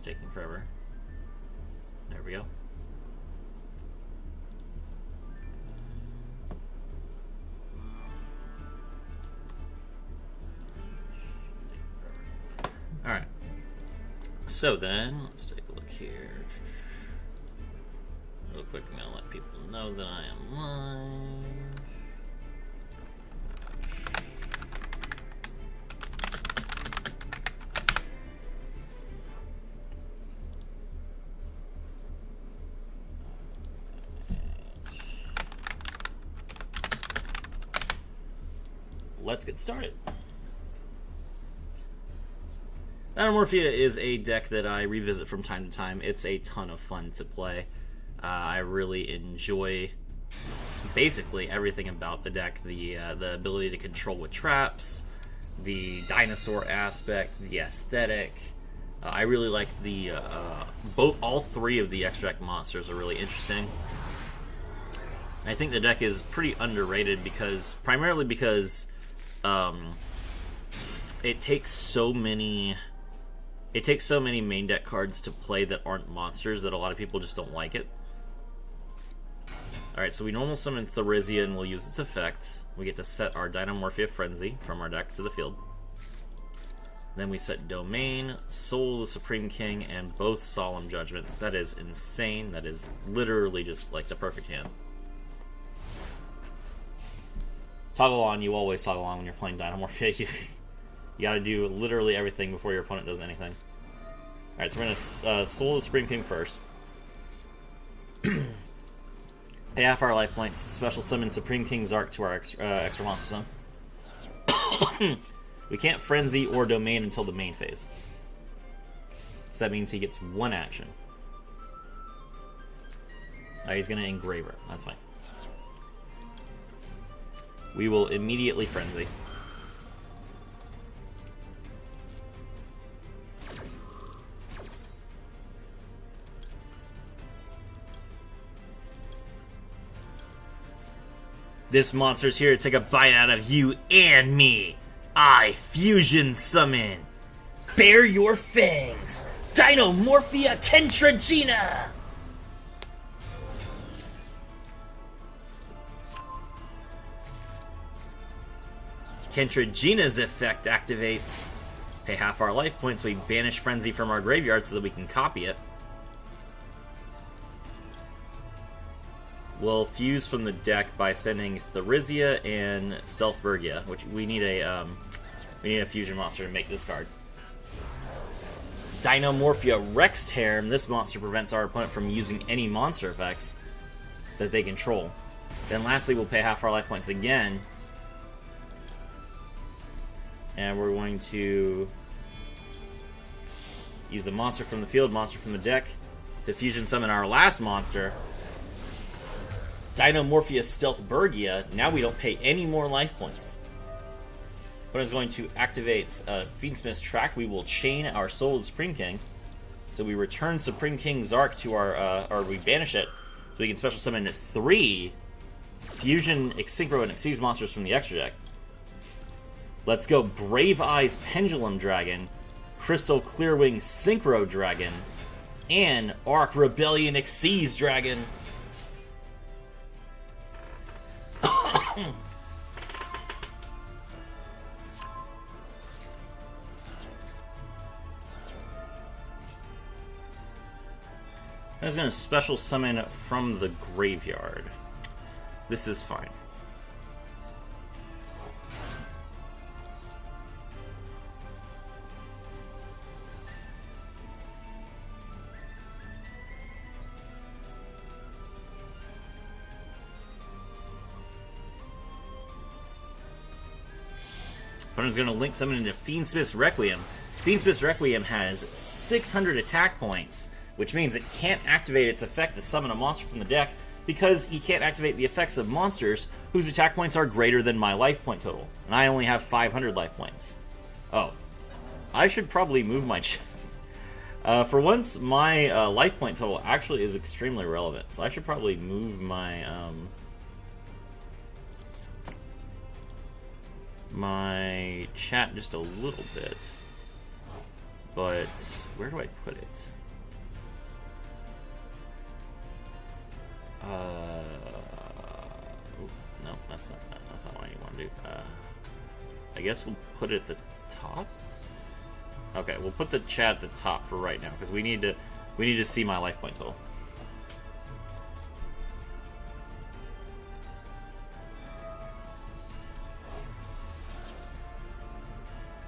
taking forever. There we go. Alright. So then, let's take a look here. Real quick, I'm going to let people know that I am live. Let's get started. Dinomorphia is a deck that I revisit from time to time. It's a ton of fun to play. I really enjoy basically everything about the deck. The ability to control with traps, the dinosaur aspect, the aesthetic. I really like the all three of the extra deck monsters are really interesting. I think the deck is pretty underrated primarily because it takes so many main deck cards to play that aren't monsters that a lot of people just don't like it. Alright, so we normal summon Therisia and we'll use its effects. We get to set our Dinomorphia Frenzy from our deck to the field. Then we set Domain, Soul the Supreme King, and both Solemn Judgments. That is insane. That is literally just like the perfect hand. Toggle on, you always toggle on when you're playing Dinomorphia. You gotta do literally everything before your opponent does anything. Alright, so we're gonna Soul the Supreme King first. Pay half our life points, special summon Supreme King Zark to our extra monster zone. We can't Frenzy or Domain until the main phase. So that means he gets one action. He's gonna Engraver, that's fine. We will immediately Frenzy. This monster's here to take a bite out of you and me. I fusion summon. Bare your fangs. Dinomorphia Kentregina. Kentregina's effect activates. Pay half our life points. We banish Frenzy from our graveyard so that we can copy it. We'll fuse from the deck by sending Therisia and Stealthbergia, which we need a fusion monster to make this card. Dinomorphia Rexterm. This monster prevents our opponent from using any monster effects that they control. Then lastly, we'll pay half our life points again. And we're going to use the monster from the field, monster from the deck, to fusion summon our last monster, Dinomorphia Stealthbergia. Now we don't pay any more life points. Opponent is going to activate Fiendsmith's Tract. We will chain our Soul of the Supreme King. So we return Supreme King Zark to our, or we banish it, so we can special summon 3 Fusion, Synchro, and Xyz monsters from the extra deck. Let's go Brave Eyes Pendulum Dragon, Crystal Clearwing Synchro Dragon, and Arc Rebellion Xyz Dragon. I was going to special summon from the graveyard. This is fine. Opponent's going to link summon into Fiendsmith's Requiem. Fiendsmith's Requiem has 600 attack points, which means it can't activate its effect to summon a monster from the deck because he can't activate the effects of monsters whose attack points are greater than my life point total. And I only have 500 life points. Oh. I should probably move my... for once, my life point total actually is extremely relevant, so I should probably move my... my chat just a little bit. But... Where do I put it? No, that's not what you want to do. I guess we'll put it at the top. Okay, we'll put the chat at the top for right now because we need to see my life point total.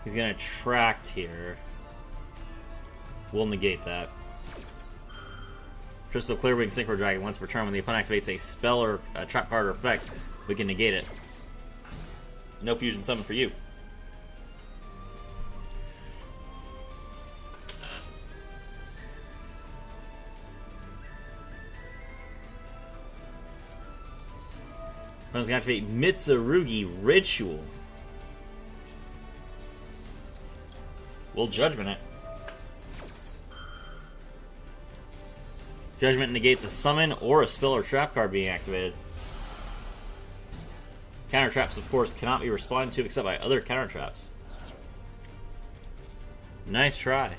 He's gonna attract here. We'll negate that. Crystal Clearwing Synchro Dragon. Once per turn, when the opponent activates a spell or a trap card or effect, we can negate it. No fusion summon for you. Opponent's gonna activate Mitsurugi Ritual. We'll Judgment it. Judgment negates a summon or a spell or trap card being activated. Counter traps, of course, cannot be responded to except by other counter traps. Nice try.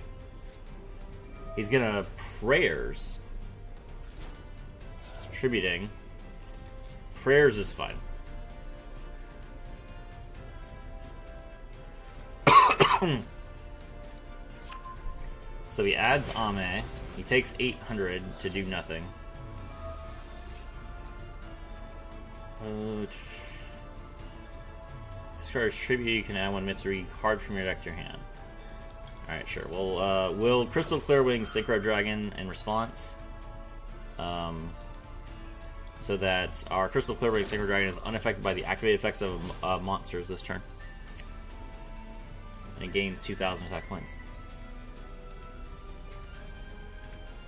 He's gonna Prayers. Tributing. Prayers is fine. So he adds Ame. He takes 800 to do nothing. Discard tribute. You can add one Mitsuri card from your deck to your hand. Alright, sure. Well, will Crystal Clearwing Synchro Dragon in response. So that our Crystal Clearwing Synchro Dragon is unaffected by the activated effects of monsters this turn. And it gains 2,000 attack points.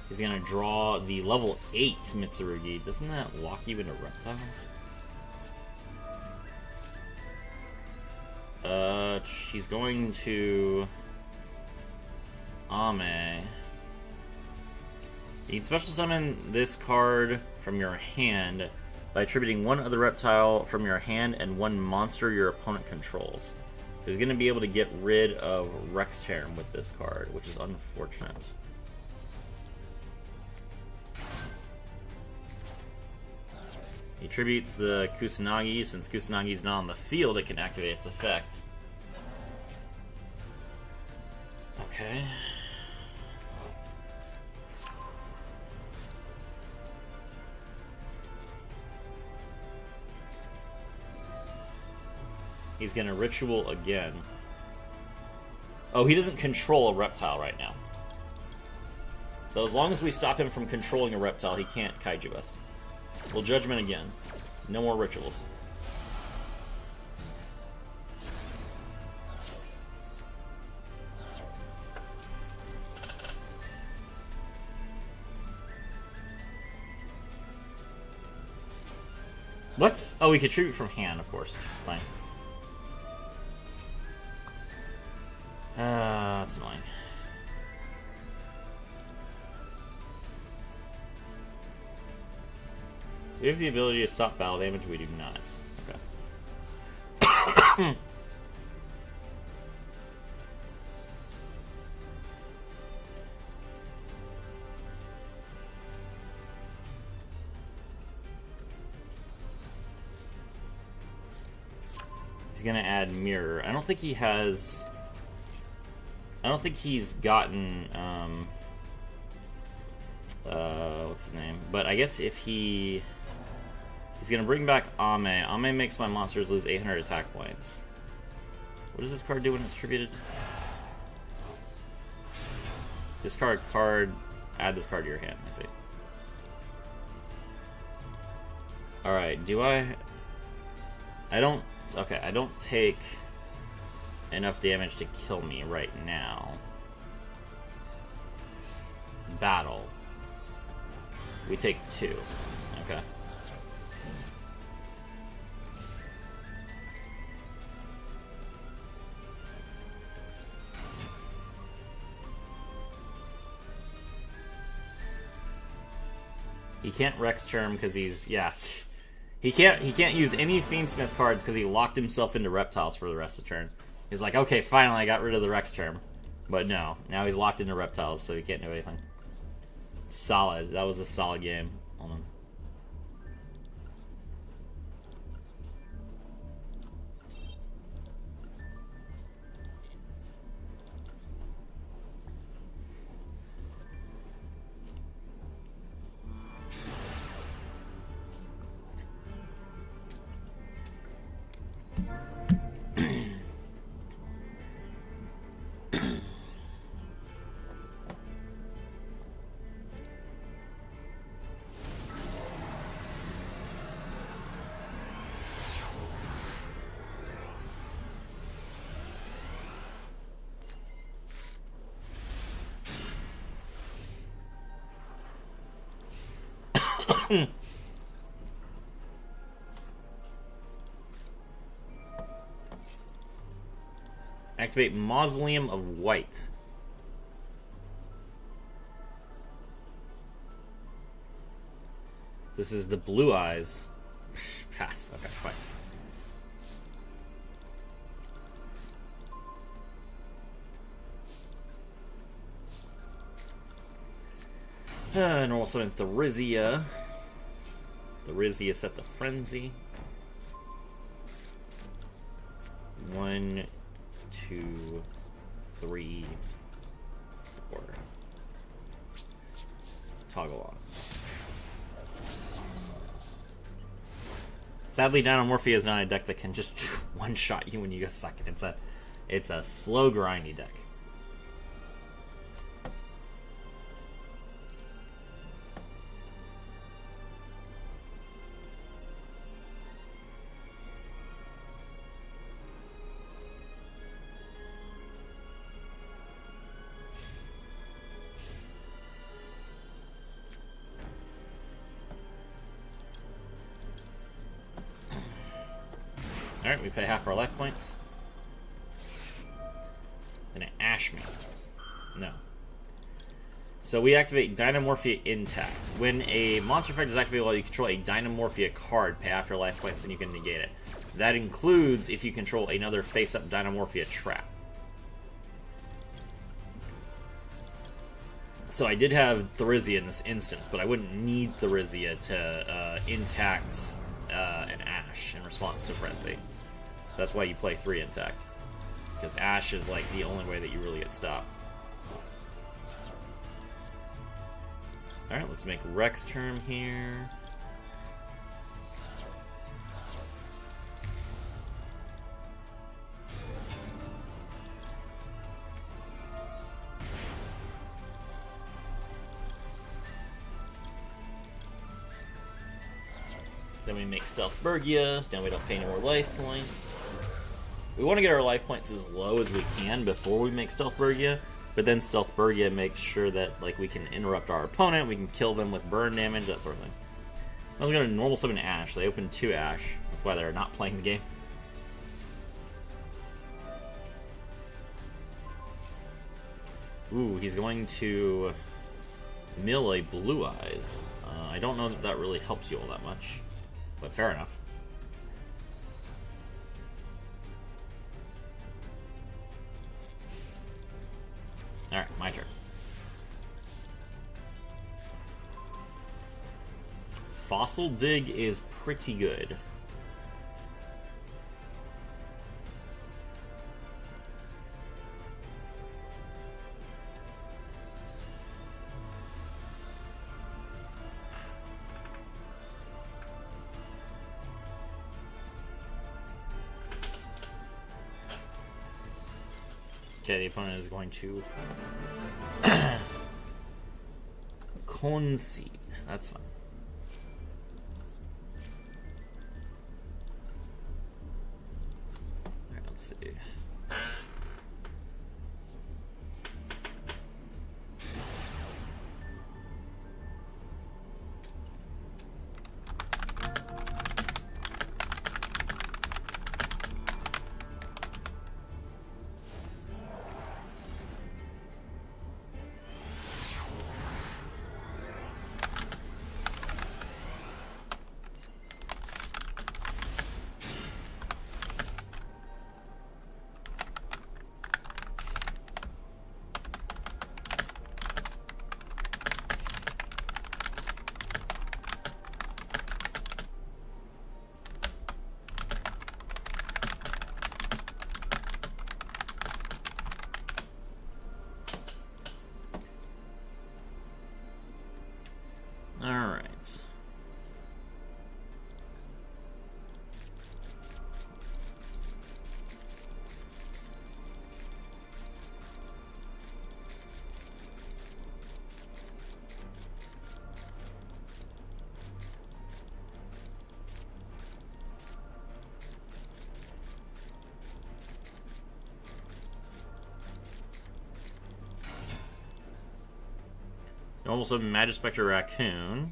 He's gonna draw the level 8 Mitsurugi. Doesn't that lock you into reptiles? She's going to Ame. You can special summon this card from your hand by attributing one other reptile from your hand and one monster your opponent controls. So he's going to be able to get rid of Rexterm with this card, which is unfortunate. He attributes the Kusanagi. Since Kusanagi's not on the field, it can activate its effect. Okay. He's gonna Ritual again. Oh, he doesn't control a reptile right now. So as long as we stop him from controlling a reptile, he can't kaiju us. We'll Judgment again. No more Rituals. What? Oh, we contribute from hand, of course. Fine. That's annoying. We have the ability to stop battle damage, we do not. Okay. He's gonna add Mirror. I don't think he has... I don't think he's gotten, what's his name? But I guess if he's gonna bring back Ame. Ame makes my monsters lose 800 attack points. What does this card do when it's tributed? Discard card, add this card to your hand, I see. Alright, do I don't, okay, I don't take enough damage to kill me right now. It's battle. We take 2. Okay. He can't Rexterm because he's He can't use any Fiendsmith cards because he locked himself into reptiles for the rest of the turn. He's like, okay, finally I got rid of the Rexterm. But no, now he's locked into reptiles, so he can't do anything. Solid. That was a solid game. Hold on. Activate Mausoleum of White. This is the blue eyes. Pass. Okay, fine. Normal summon Therizia. Therizia set the frenzy. 1, 2, 3, 4. Toggle off. Sadly, Dinomorphia is not a deck that can just one-shot you when you go second. It's a slow, grindy deck. Alright, we pay half our life points. Gonna ash me. No. So we activate Dinomorphia Intact. When a monster effect is activated while you control a Dinomorphia card, pay half your life points and you can negate it. That includes if you control another face-up Dinomorphia trap. So I did have Therizia in this instance, but I wouldn't need Therizia to intact an Ash in response to Frenzy. So that's why you play 3 intact. Because Ash is like the only way that you really get stopped. Alright, let's make Rex turn here. Then we make Stealth Bergia. Now we don't pay any more life points. We want to get our life points as low as we can before we make Stealth Bergia, but then Stealth Bergia makes sure that like we can interrupt our opponent, we can kill them with burn damage, that sort of thing. I was going to normal summon Ash. They opened 2 Ash. That's why they're not playing the game. Ooh, he's going to mill a Blue Eyes. I don't know that that really helps you all that much, but fair enough. Alright, my turn. Fossil Dig is pretty good. Okay, the opponent is going to concede. That's fine. Alright, let's see. Normal summon Magispector Raccoon.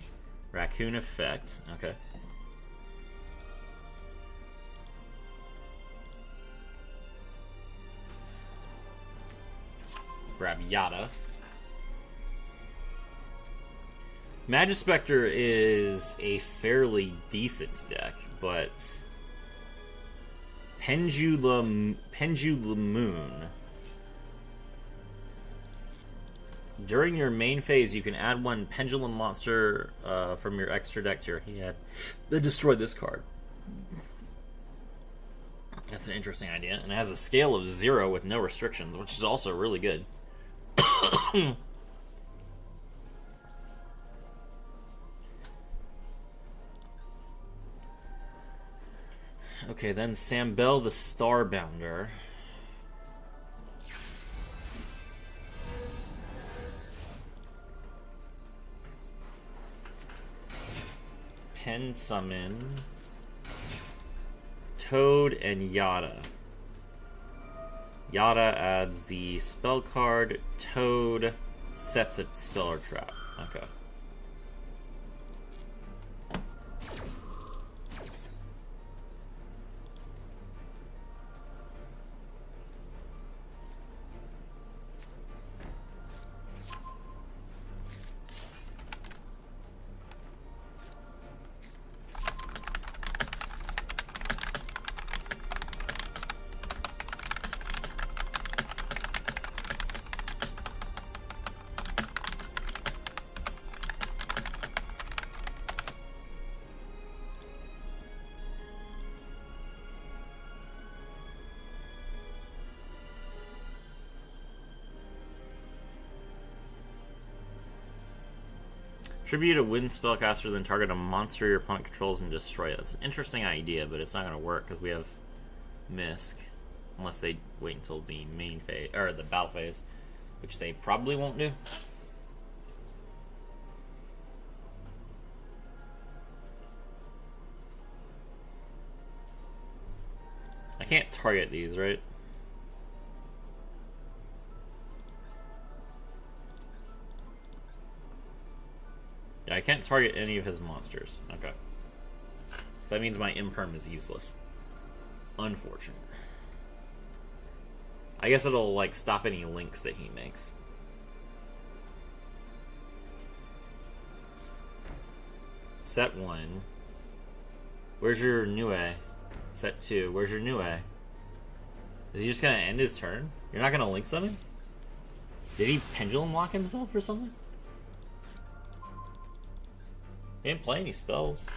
Raccoon effect. Okay. Grab Yada. Magispector is a fairly decent deck, but Pendulum Moon. During your main phase, you can add one Pendulum monster from your extra deck to your hand, then destroy this card. That's an interesting idea, and it has a scale of 0 with no restrictions, which is also really good. Okay, then Sambel the Starbounder. Pen Summon Toad and Yada. Yada adds the spell card. Toad sets a Stellar Trap. Okay. Tribute a wind spellcaster, then target a monster your opponent controls and destroy it. It's an interesting idea, but it's not going to work because we have Misk. Unless they wait until the main phase, or the battle phase, which they probably won't do. I can't target these, right? Yeah, I can't target any of his monsters. Okay. So that means my Imperm is useless. Unfortunate. I guess it'll, like, stop any links that he makes. Set 1. Where's your Nue? Set 2. Where's your Nue? Is he just gonna end his turn? You're not gonna link summon? Did he pendulum lock himself or something? He didn't play any spells.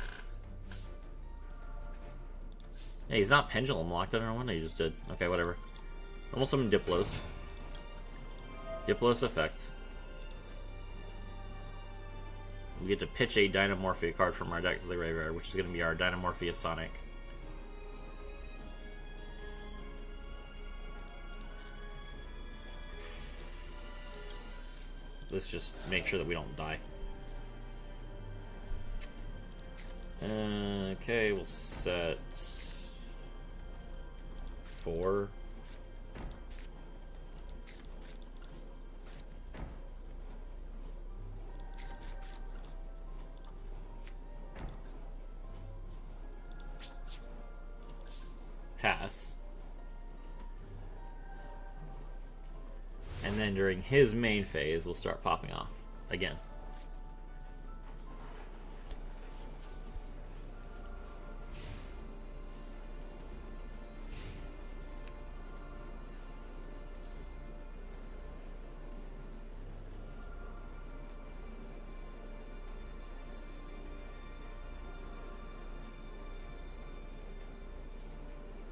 Yeah, he's not pendulum locked. I don't know what he just did. Okay, whatever. Almost summon Diplos. Diplos effect. We get to pitch a Dinomorphia card from our deck to the graveyard, which is going to be our Dinomorphia Sonic. Let's just make sure that we don't die. Okay, we'll set 4. Pass. And then during his main phase, we'll start popping off again.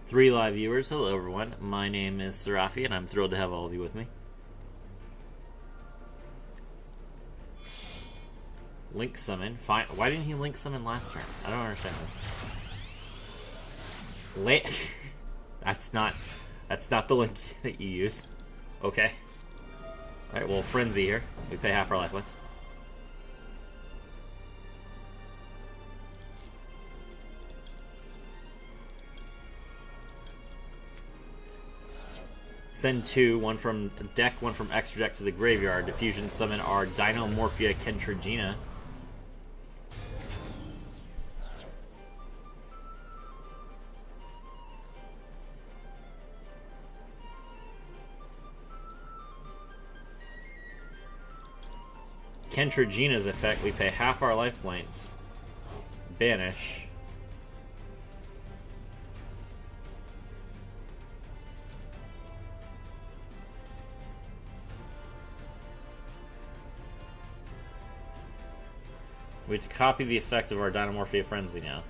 Three live viewers, hello everyone. My name is Serafi, and I'm thrilled to have all of you with me. Link summon. Fine. Why didn't he link summon last turn? I don't understand this. That's not the link that you use. Okay. Alright, well, Frenzy here. We pay half our life points. Send 2, one from deck, one from extra deck to the graveyard to fusion summon our Dinomorphia Kentregina. Kentregina's effect, we pay half our life points. Banish. We have to copy the effect of our Dinomorphia Frenzy now.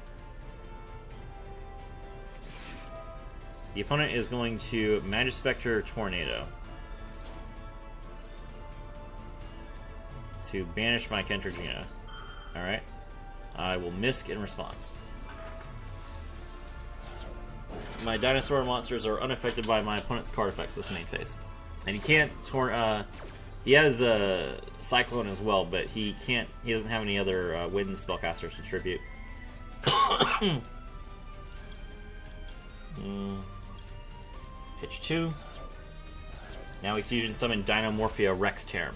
The opponent is going to Magispector Tornado to banish my Kentregina. Alright. I will Misk in response. My dinosaur monsters are unaffected by my opponent's card effects this main phase. And he can't he has a Cyclone as well, but he doesn't have any other wind spellcasters to tribute. Pitch 2. Now we fusion summon Dinomorphia Rex Term.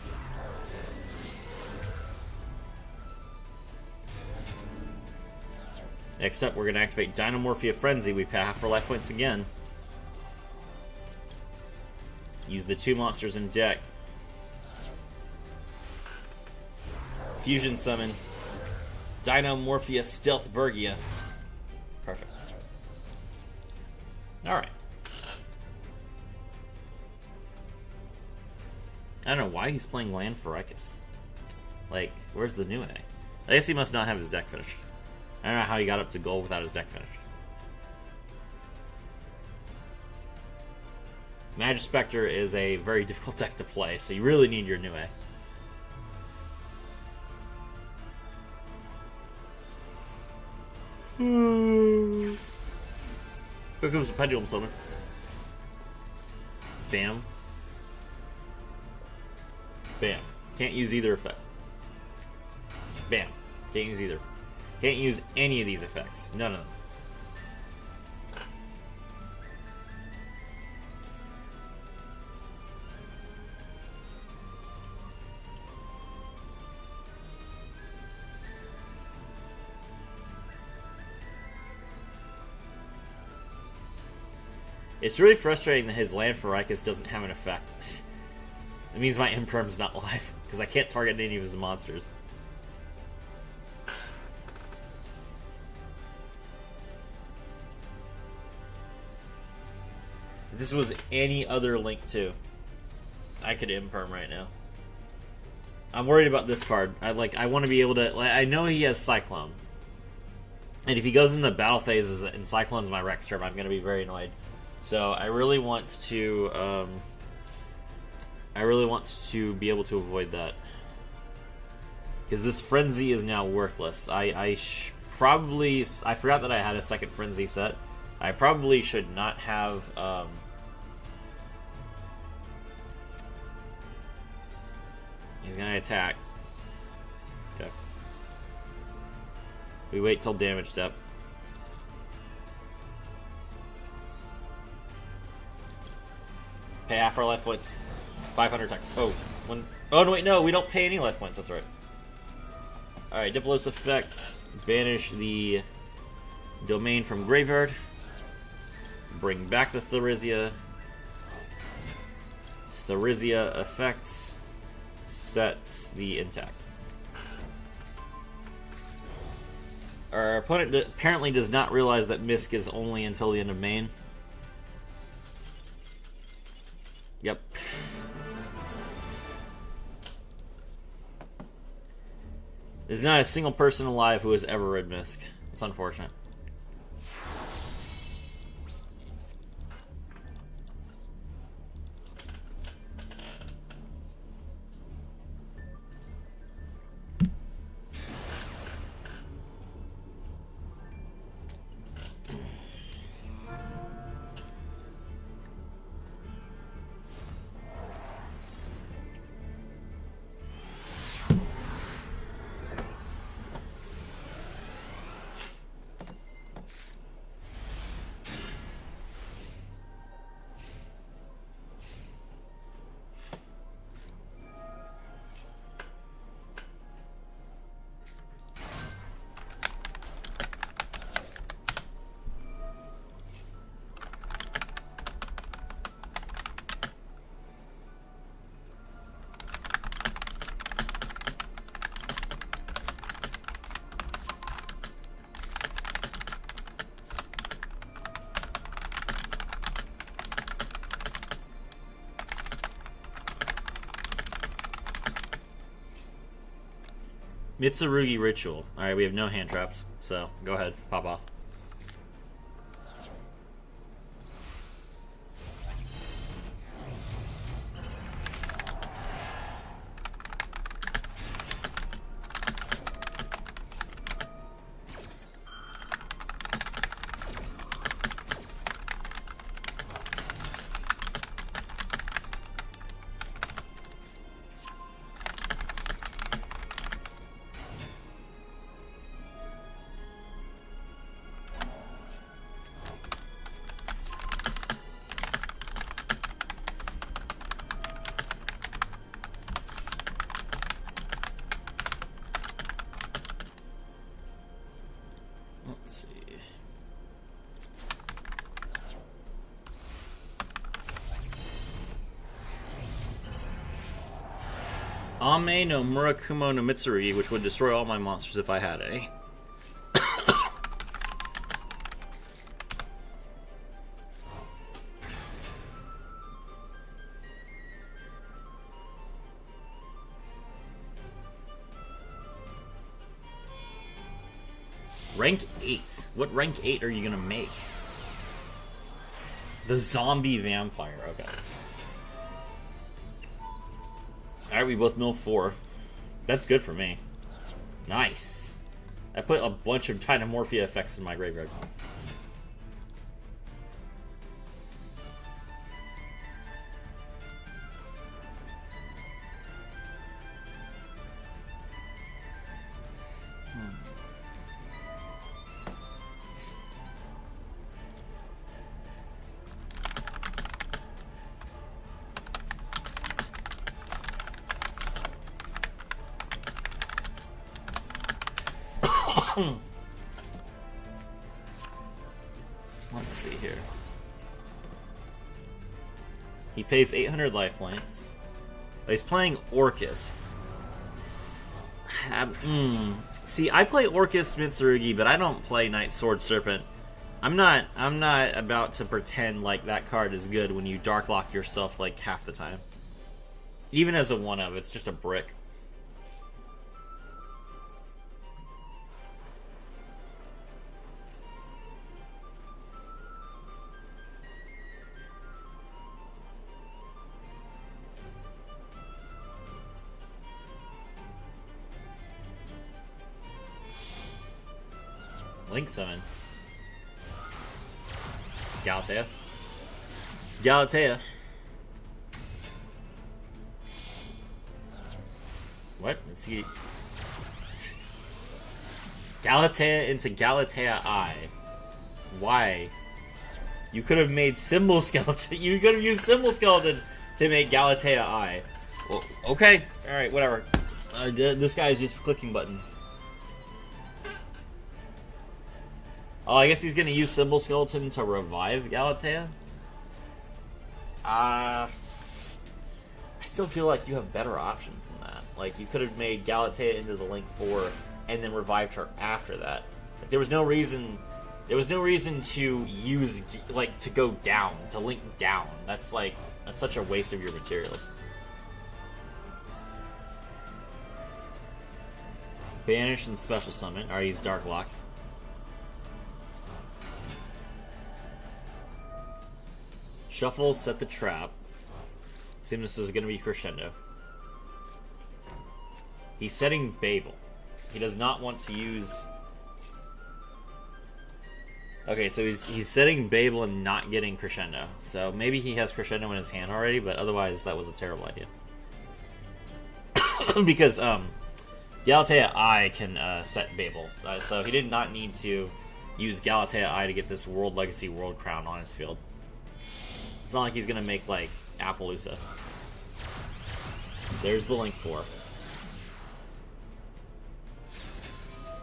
Next up, we're going to activate Dinomorphia Frenzy. We pay half our life points again. Use the 2 monsters in deck. Fusion summon Dinomorphia Stealth Bergia. Perfect. Alright. I don't know why he's playing Land Faricus. Like, where's the new A? I guess he must not have his deck finished. I don't know how he got up to gold without his deck finished. Magispector is a very difficult deck to play, so you really need your new A. Here comes the Pendulum Summon. Bam. Bam. Can't use either effect. Bam. Can't use either. Can't use any of these effects. None of them. It's really frustrating that his Land Faricus doesn't have an effect. It means my Imperm's not live, because I can't target any of his monsters. If this was any other Link 2, I could Imperm right now. I'm worried about this card. I want to be able to... I know he has Cyclone. And if he goes in the battle phases and Cyclone's my Rex term, I'm going to be very annoyed. So I really want to be able to avoid that, because this Frenzy is now worthless. I forgot that I had a second Frenzy set. I probably should not have. He's gonna attack. Okay. We wait till damage step. Pay half our life points. 500 attack. Oh, no, wait, no, we don't pay any life points. That's right. Alright, Diplo's effect. Banish the domain from graveyard. Bring back the Therizia. Therizia effect. Set the intact. Our opponent apparently does not realize that Misk is only until the end of main. Yep. There's not a single person alive who has ever read Misk. It's unfortunate. Mitsurugi Ritual. Alright, we have no hand traps, so go ahead, pop off. Let's see. Ame no Murakumo no Mitsurugi, which would destroy all my monsters if I had any. Rank 8. What rank 8 are you gonna make? The zombie vampire, okay. Alright, we both mill 4. That's good for me. Nice. I put a bunch of Dinomorphia effects in my graveyard. Let's see here. He pays 800 life points. But he's playing Orcust. See, I play Orcust Mitsurugi, but I don't play Night Sword Serpent. I'm not about to pretend like that card is good when you dark lock yourself like half the time. Even as a 1-of, it's just a brick. Link summon. Galatea. Galatea. What? Let's see. Galatea into Galatea Eye. Why? You could have made Symbol Skeleton. You could have used Symbol Skeleton to make Galatea Eye. Well, okay. Alright, whatever. This guy is just clicking buttons. Oh, I guess he's gonna use Symbol Skeleton to revive Galatea? I still feel like you have better options than that. Like, you could have made Galatea into the Link 4 and then revived her after that. Like, there was no reason to use, like, to go down, to Link down. That's such a waste of your materials. Banish and Special Summon. Alright, he's Dark Locked. Shuffle, set the trap. Assume this is going to be Crescendo. He's setting Babel. He does not want to use... Okay, so he's setting Babel and not getting Crescendo. So maybe he has Crescendo in his hand already, but otherwise that was a terrible idea. Because Galatea Eye can set Babel. So he did not need to use Galatea Eye to get this World Legacy World Crown on his field. It's not like he's gonna make, like, Appaloosa. There's the Link 4.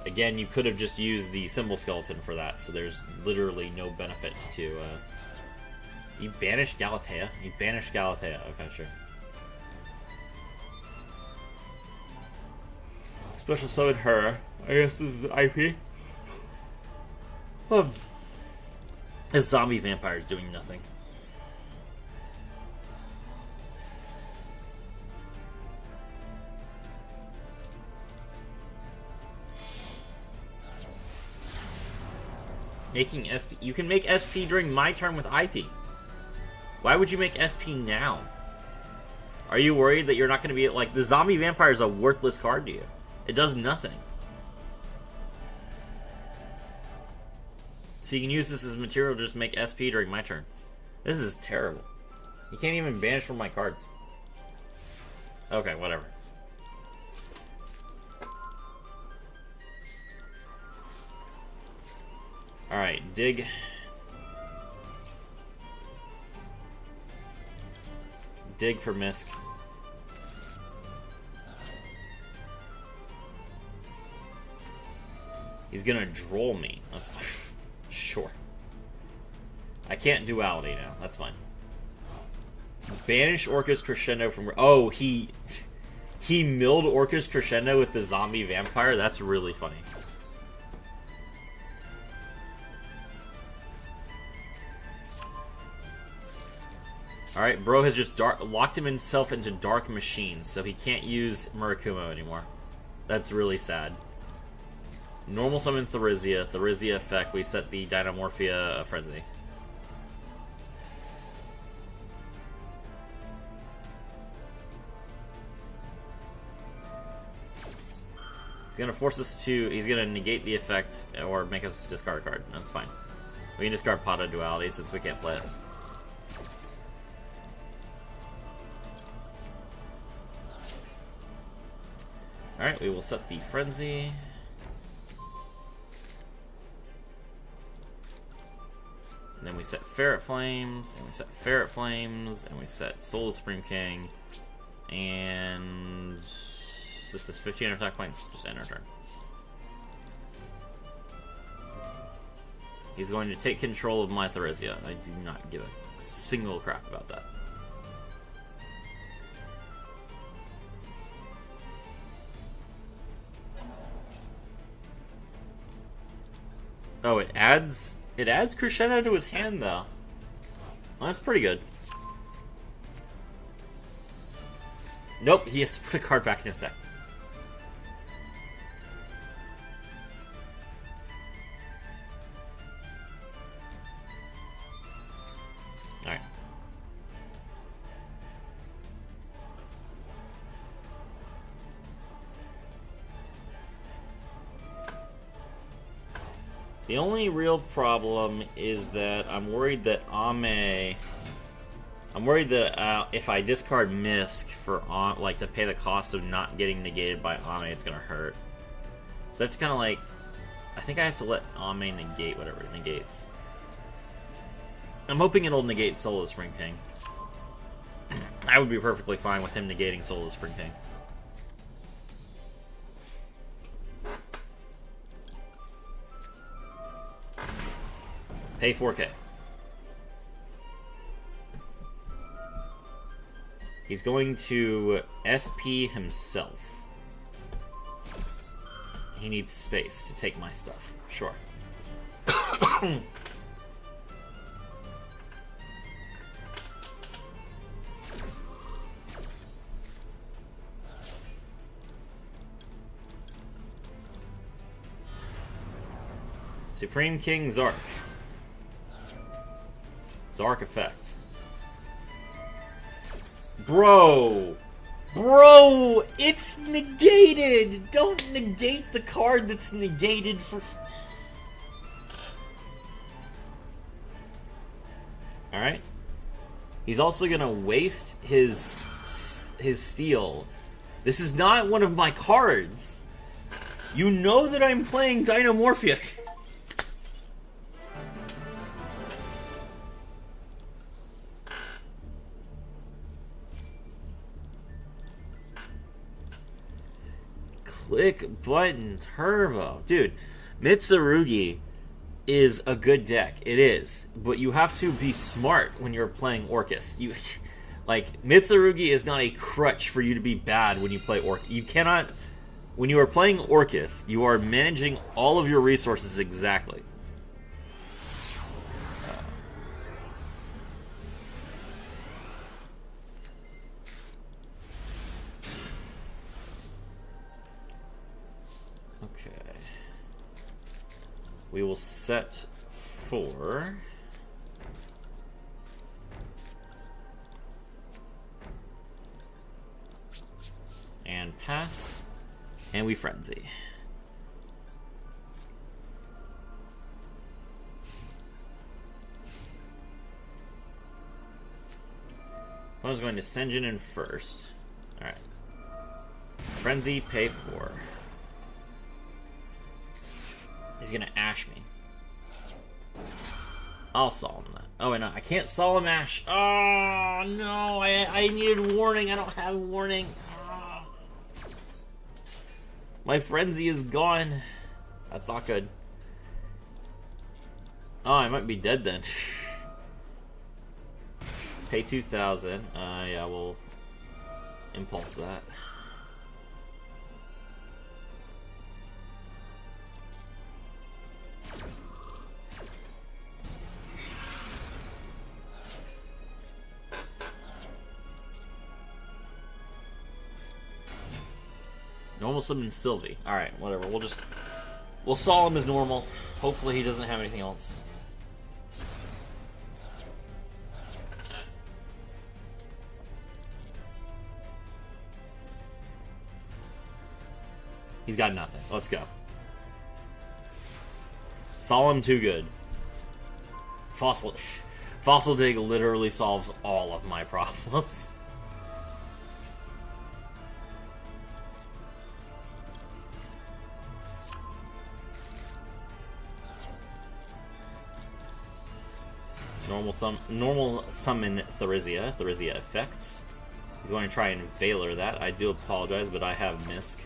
Again, you could have just used the Symbol Skeleton for that, so there's literally no benefit to, You banished Galatea? You banished Galatea. Okay, sure. Special summon her. I guess this is IP. This zombie vampire is doing nothing. making SP. You can make SP during my turn with IP. Why would you make SP now? Are you worried that you're not going to be... Like, the zombie vampire is a worthless card to you. It does nothing. So you can use this as material to just make SP during my turn. This is terrible. You can't even banish from my cards. Okay, whatever. Alright, dig. Dig for Misk. He's gonna droll me. That's fine. Sure. I can't duality now. That's fine. Banish Orcus Crescendo from... Oh, he milled Orcus Crescendo with the zombie vampire? That's really funny. Alright, bro has just locked himself into Dark Machines, so he can't use Murakumo anymore. That's really sad. Normal summon Therizia. Therizia effect, we set the Dinomorphia Frenzy. He's gonna force us to... He's gonna negate the effect, or make us discard a card. That's fine. We can discard Pot of Duality since we can't play it. Alright, we will set the Frenzy. And then we set Ferret Flames, and we set Ferret Flames, and we set Soul Supreme King. And this is 15 attack points, just end our turn. He's going to take control of my Therizia. I do not give a single crap about that. Oh, it adds Crescendo to his hand, though. Well, that's pretty good. Nope, he has to put a card back in his deck. Alright. The only real problem is that I'm worried that Ame... I'm worried that if I discard Misk for like to pay the cost of not getting negated by Ame, it's gonna hurt. So I have to kind of like... I think I have to let Ame negate whatever it negates. I'm hoping it'll negate Soul of the Spring King. I would be perfectly fine with him negating Soul of the Spring King. Pay 4K. He's going to SP himself. He needs space to take my stuff. Sure. Supreme King Zark. Zark effect. Bro! Bro! It's negated! Don't negate the card that's negated for... Alright. He's also gonna waste his steel. This is not one of my cards! You know that I'm playing Dinomorphia. Click button turbo. Dude, Mitsurugi is a good deck. It is. But you have to be smart when you're playing Orcus. Like, Mitsurugi is not a crutch for you to be bad when you play Orcus. You cannot... When you are playing Orcus, you are managing all of your resources exactly. We will set 4. And pass. And we frenzy. I was going to Senjin in first. Alright. Frenzy, pay 4. He's gonna Ash me. I'll Solemn that. Oh, wait, no, I can't Solemn Ash. Oh, no, I needed warning. I don't have warning. Oh. My Frenzy is gone. That's not good. Oh, I might be dead then. Pay 2,000. Yeah, we'll Impulse that. Normal summon Sylvie. Alright, whatever. We'll saw him as normal. Hopefully he doesn't have anything else. He's got nothing. Let's go. Solemn too good. Fossil Dig literally solves all of my problems. Normal summon Therizia. Therizia effect. He's going to try and Valor that. I do apologize, but I have Misk.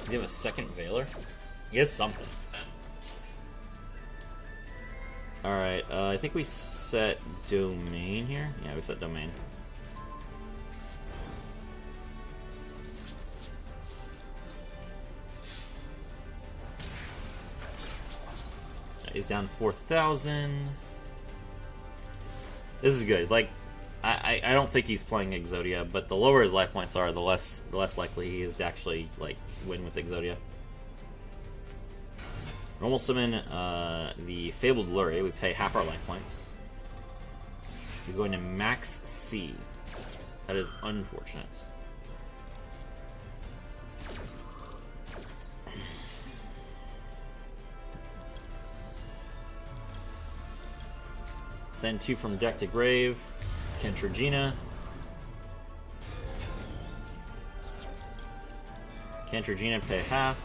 Do you have a second Valor? He has something. Alright, I think we set Domain here. Yeah, we set Domain. He's down 4,000. This is good. Like, I don't think he's playing Exodia, but the lower his life points are, the less likely he is to actually like win with Exodia. Normal summon the Fabled Lure. We pay half our life points. He's going to max C. That is unfortunate. Send 2 from deck to grave. Kentregina. Kentregina, pay half.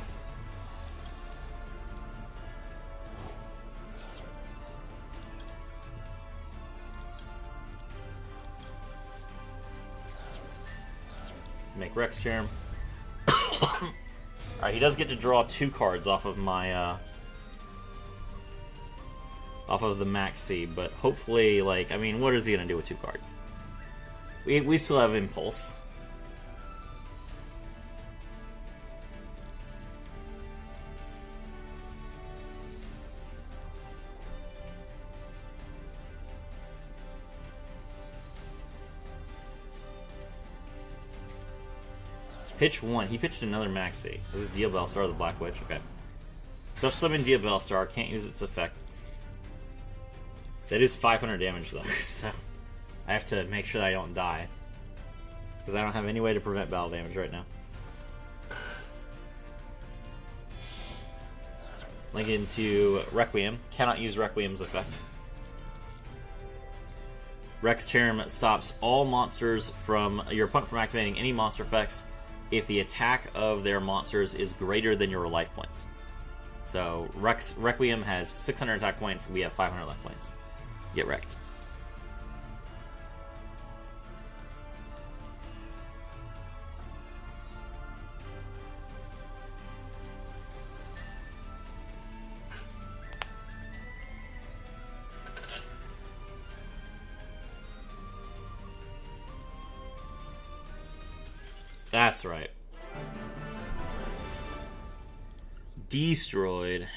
Make Rex Charm. Alright, he does get to draw 2 cards off of my off of the max C, but hopefully, like, I mean, what is he gonna do with 2 cards? We still have Impulse. Pitch 1. He pitched another Maxi. This is Diabellstar, the Black Witch. Okay. Special summon Diabellstar. Can't use its effect. That is 500 damage, though. So I have to make sure that I don't die. Because I don't have any way to prevent battle damage right now. Link into Requiem. Cannot use Requiem's effect. Rex Charm stops all monsters from your opponent from activating any monster effects if the attack of their monsters is greater than your life points. So Requiem has 600 attack points, we have 500 life points. Get wrecked. That's right. Destroyed.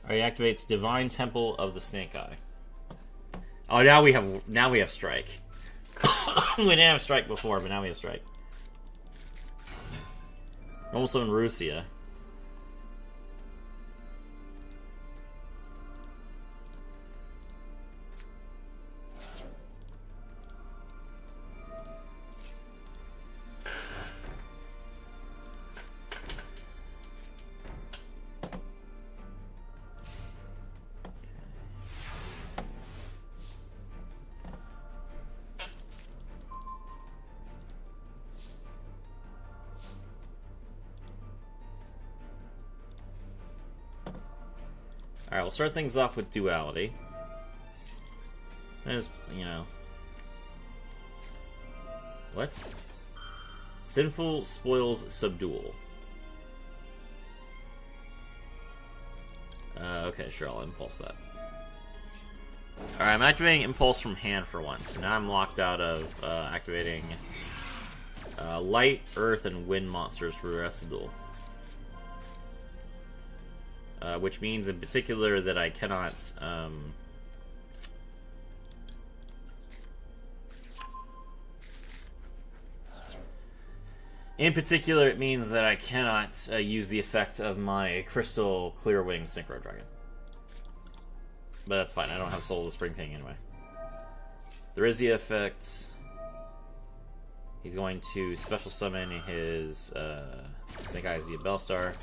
Alright, activates Divine Temple of the Snake Eye. Oh, now we have strike. We didn't have strike before, but now we have strike. Normal summon Rusia. Alright, we'll start things off with duality. As, you know. What? Sinful spoils subdual. Okay, sure, I'll impulse that. Alright, I'm activating impulse from hand for once. Now I'm locked out of activating light, earth, and wind monsters for the rest of the duel. Which means in particular that I cannot in particular it means that I cannot use the effect of my Crystal Clearwing Synchro Dragon. But that's fine, I don't have Soul of the Spring King anyway. There is the effect. He's going to special summon his Snake Eyes the Bellstar,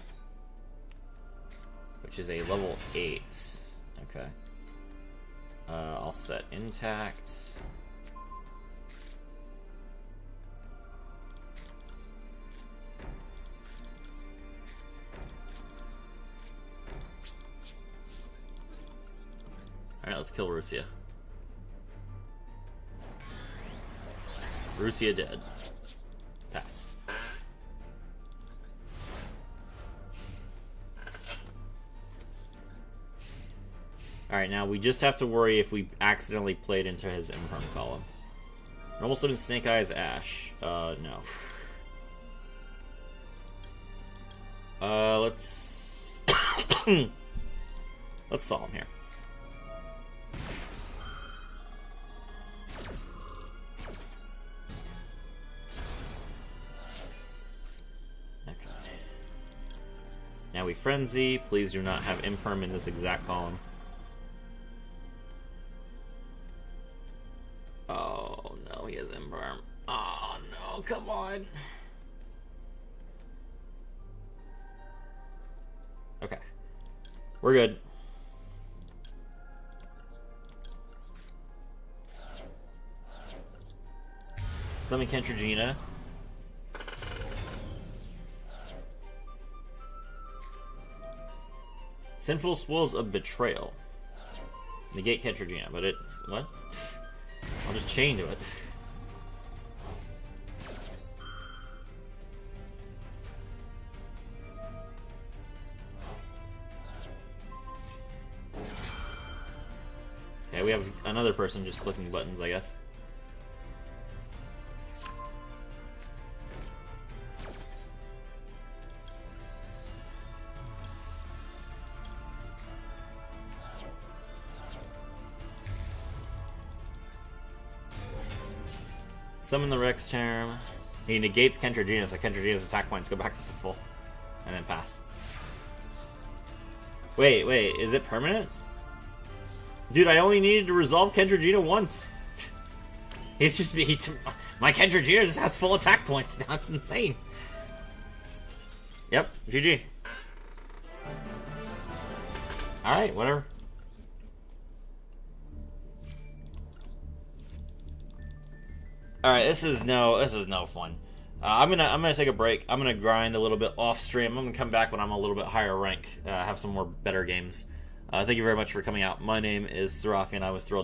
which is a level 8. Okay. I'll set intact. Alright, let's kill Rusia. Rusia dead. Pass. Alright, now we just have to worry if we accidentally played into his Imperm column. Normal summon Snake Eyes Ash. No. Let's... let's saw him here. Okay. Now we Frenzy. Please do not have Imperm in this exact column. Oh no, he has Imperm. Oh no, come on. Okay. We're good. Summon Kentregina. Sinful Spoils of Betrayal. Negate Kentregina, but it... what? I'll just chain to it. Okay, we have another person just clicking buttons, I guess. Summon the Rex Charm. He negates Kentregina, so Kentregina's attack points go back to full. And then pass. Wait, is it permanent? Dude, I only needed to resolve Kentregina once. It's just my Kentregina just has full attack points. That's insane. Yep, GG. Alright, whatever. Alright, this is no fun. I'm gonna take a break. I'm gonna grind a little bit off stream. I'm gonna come back when I'm a little bit higher rank. Have some more better games. Thank you very much for coming out. My name is Serafi, and I was thrilled